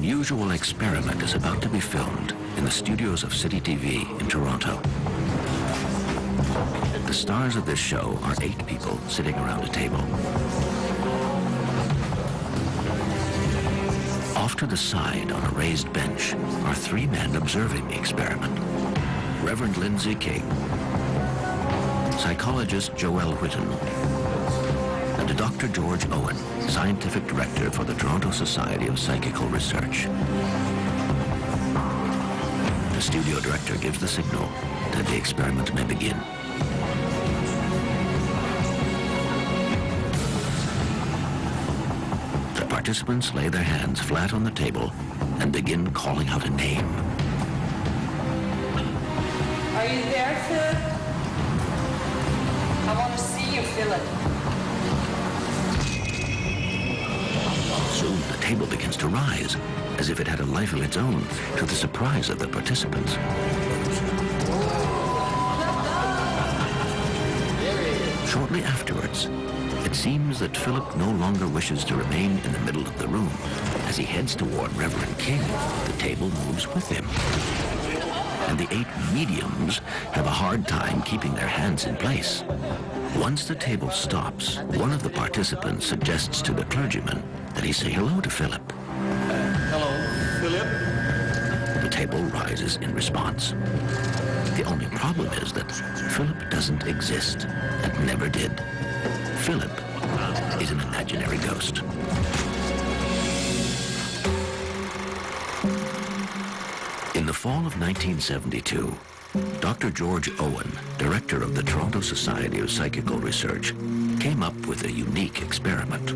unusual experiment is about to be filmed in the studios of City TV in Toronto. The stars of this show are 8 people sitting around a table. Off to the side on a raised bench are 3 men observing the experiment. Reverend Lindsay King, psychologist Joelle Whitten, and Dr. George Owen, scientific director for the Toronto Society of Psychical Research. The studio director gives the signal that the experiment may begin. The participants lay their hands flat on the table and begin calling out a name. Are you there, Philip? I want to see you, Philip. Soon the table begins to rise, as if it had a life of its own, to the surprise of the participants. Shortly afterwards, it seems that Philip no longer wishes to remain in the middle of the room. As he heads toward Reverend King, the table moves with him. And the 8 mediums have a hard time keeping their hands in place. Once the table stops, one of the participants suggests to the clergyman that he say hello to Philip. Hello, Philip. The table rises in response. The only problem is that Philip doesn't exist and never did. Philip is an imaginary ghost. In the fall of 1972, Dr. George Owen, director of the Toronto Society of Psychical Research, came up with a unique experiment.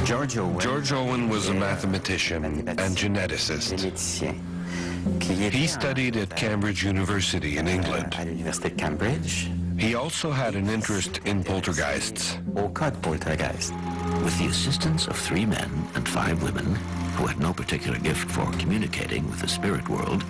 George Owen was a mathematician and geneticist. He studied at Cambridge University in England. He also had an interest in poltergeists. With the assistance of 3 men and 5 women, who had no particular gift for communicating with the spirit world,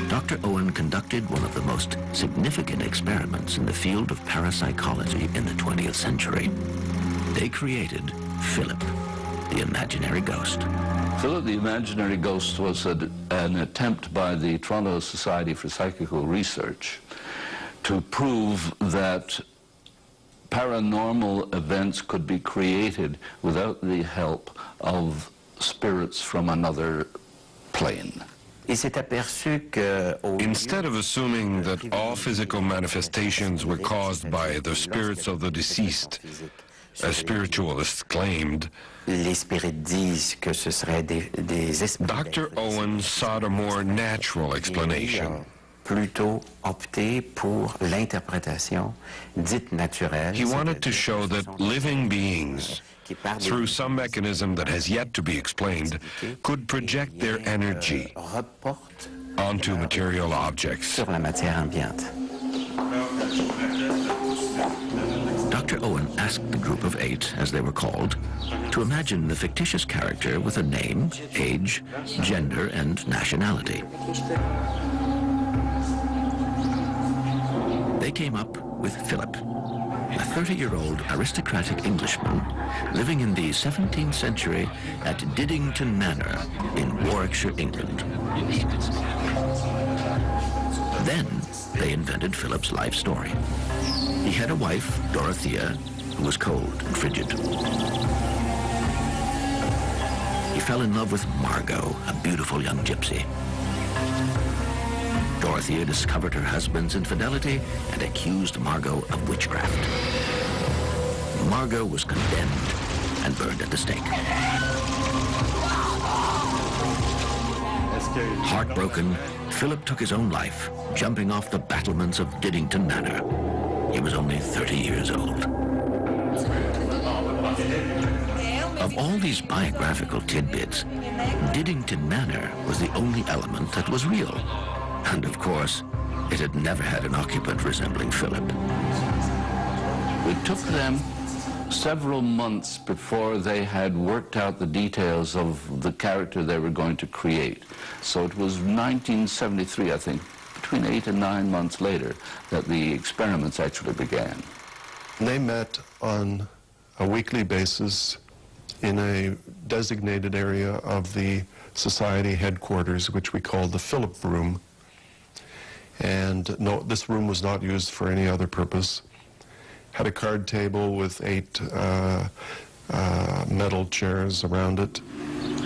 Dr. Owen conducted one of the most significant experiments in the field of parapsychology in the 20th century. They created Philip, the imaginary ghost. Philip the Imaginary Ghost was an attempt by the Toronto Society for Psychical Research to prove that paranormal events could be created without the help of spirits from another plane. Instead of assuming that all physical manifestations were caused by the spirits of the deceased, as spiritualists claimed, Dr. Owen sought a more natural explanation. He wanted to show that living beings, through some mechanism that has yet to be explained, could project their energy onto material objects. Dr. Owen asked the group of 8, as they were called, to imagine the fictitious character with a name, age, gender, and nationality. They came up with Philip, a 30-year-old aristocratic Englishman living in the 17th century at Diddington Manor in Warwickshire, England. Then they invented Philip's life story. He had a wife, Dorothea, who was cold and frigid. He fell in love with Margot, a beautiful young gypsy. Dorothea discovered her husband's infidelity and accused Margot of witchcraft. Margot was condemned and burned at the stake. Heartbroken, Philip took his own life, jumping off the battlements of Diddington Manor. He was only 30 years old. Of all these biographical tidbits, Diddington Manor was the only element that was real. And of course, it had never had an occupant resembling Philip. It took them several months before they had worked out the details of the character they were going to create. So it was 1973, I think, between 8 and 9 months later, that the experiments actually began. They met on a weekly basis in a designated area of the society headquarters, which we call the Philip room. And no, this room was not used for any other purpose. Had a card table with 8 metal chairs around it.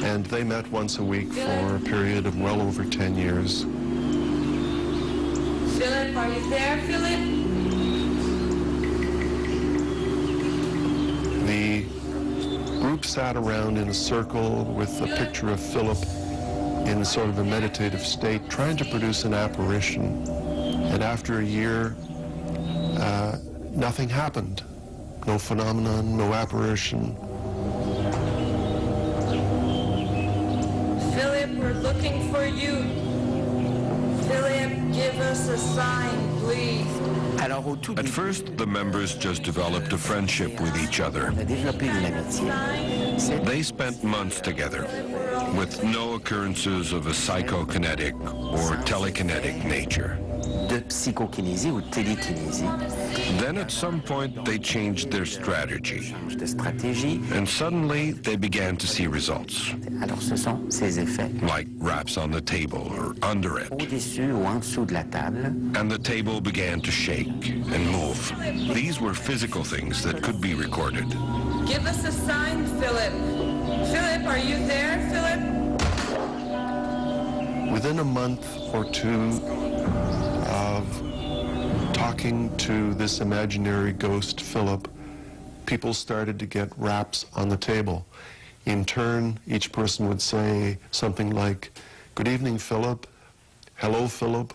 And they met once a week for a period of well over 10 years. Philip, are you there, Philip? The group sat around in a circle with a picture of Philip in sort of a meditative state, trying to produce an apparition. And after a year, nothing happened. No phenomenon, no apparition. Philip, we're looking for you. Philip, give us a sign, please. At first, the members just developed a friendship with each other. They spent months together, with no occurrences of a psychokinetic or telekinetic nature. Then at some point they changed their strategy, and suddenly they began to see results, like raps on the table or under it, and the table began to shake and move. These were physical things that could be recorded. Give us a sign, Philip. Philip, are you there, Philip? Within a month or two of talking to this imaginary ghost, Philip, people started to get raps on the table. In turn, each person would say something like, "Good evening, Philip," "Hello, Philip,"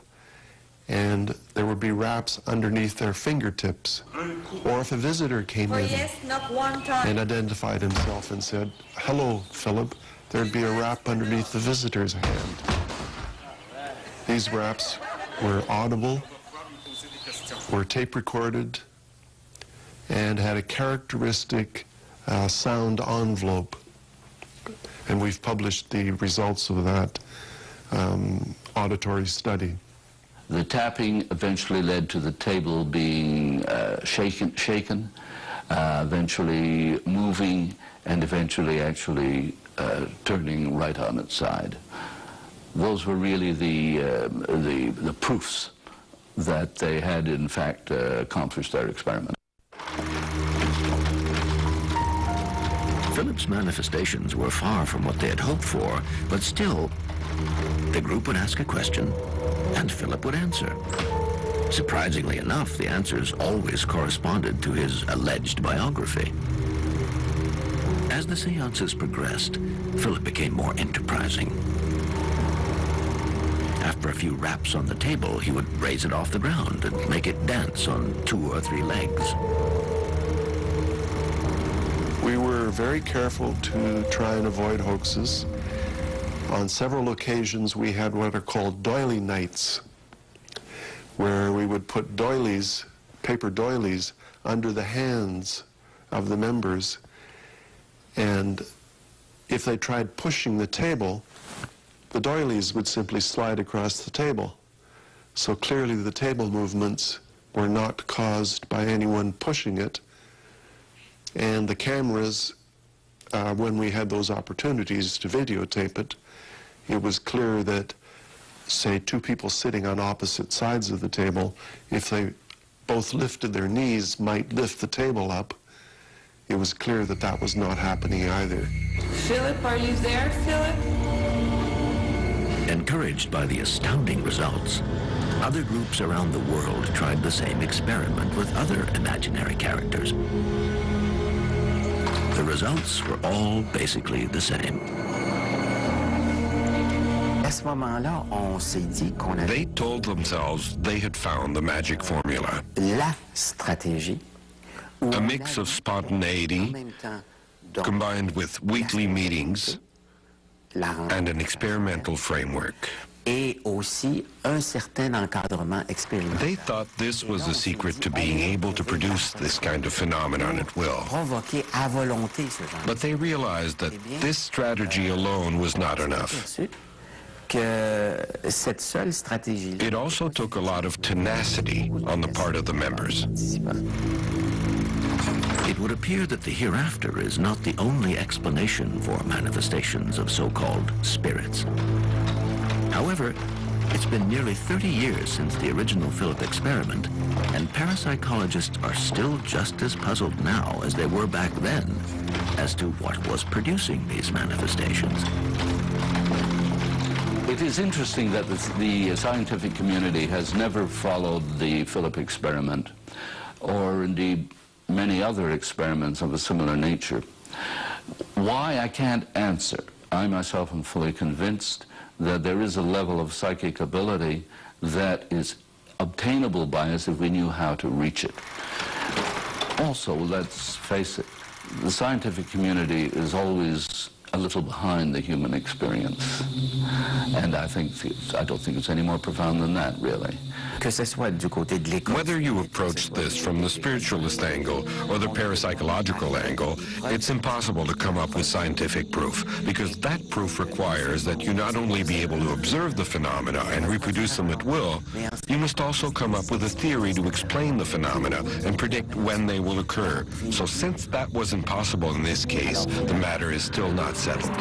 and there would be raps underneath their fingertips. Or if a visitor came in and identified himself and said, "Hello, Philip," there'd be a rap underneath the visitor's hand. These raps were audible, were tape recorded, and had a characteristic sound envelope. And we've published the results of that auditory study. The tapping eventually led to the table being shaken, eventually moving, and eventually actually turning right on its side. Those were really the proofs that they had, in fact, accomplished their experiment. Philip's manifestations were far from what they had hoped for, but still, the group would ask a question, and Philip would answer. Surprisingly enough, the answers always corresponded to his alleged biography. As the seances progressed, Philip became more enterprising. After a few raps on the table, he would raise it off the ground and make it dance on 2 or 3 legs. We were very careful to try and avoid hoaxes. On several occasions, we had what are called doily nights, where we would put doilies, paper doilies, under the hands of the members, and if they tried pushing the table, the doilies would simply slide across the table. So clearly the table movements were not caused by anyone pushing it. And the cameras, when we had those opportunities to videotape it, it was clear that, say, 2 people sitting on opposite sides of the table, if they both lifted their knees, might lift the table up. It was clear that that was not happening either. Philip, are you there, Philip? Encouraged by the astounding results, other groups around the world tried the same experiment with other imaginary characters. The results were all basically the same. They told themselves they had found the magic formula. A mix of spontaneity combined with weekly meetings and an experimental framework. They thought this was the secret to being able to produce this kind of phenomenon at will. But they realized that this strategy alone was not enough. It also took a lot of tenacity on the part of the members. It would appear that the hereafter is not the only explanation for manifestations of so-called spirits. However, it's been nearly 30 years since the original Philip experiment, and parapsychologists are still just as puzzled now as they were back then as to what was producing these manifestations. It is interesting that the scientific community has never followed the Philip experiment, or indeed many other experiments of a similar nature. Why, I can't answer. I myself am fully convinced that there is a level of psychic ability that is obtainable by us if we knew how to reach it. Also, let's face it, the scientific community is always a little behind the human experience. And I don't think it's any more profound than that, really. Whether you approach this from the spiritualist angle or the parapsychological angle, it's impossible to come up with scientific proof, because that proof requires that you not only be able to observe the phenomena and reproduce them at will, you must also come up with a theory to explain the phenomena and predict when they will occur. So since that wasn't possible in this case, the matter is still not settled.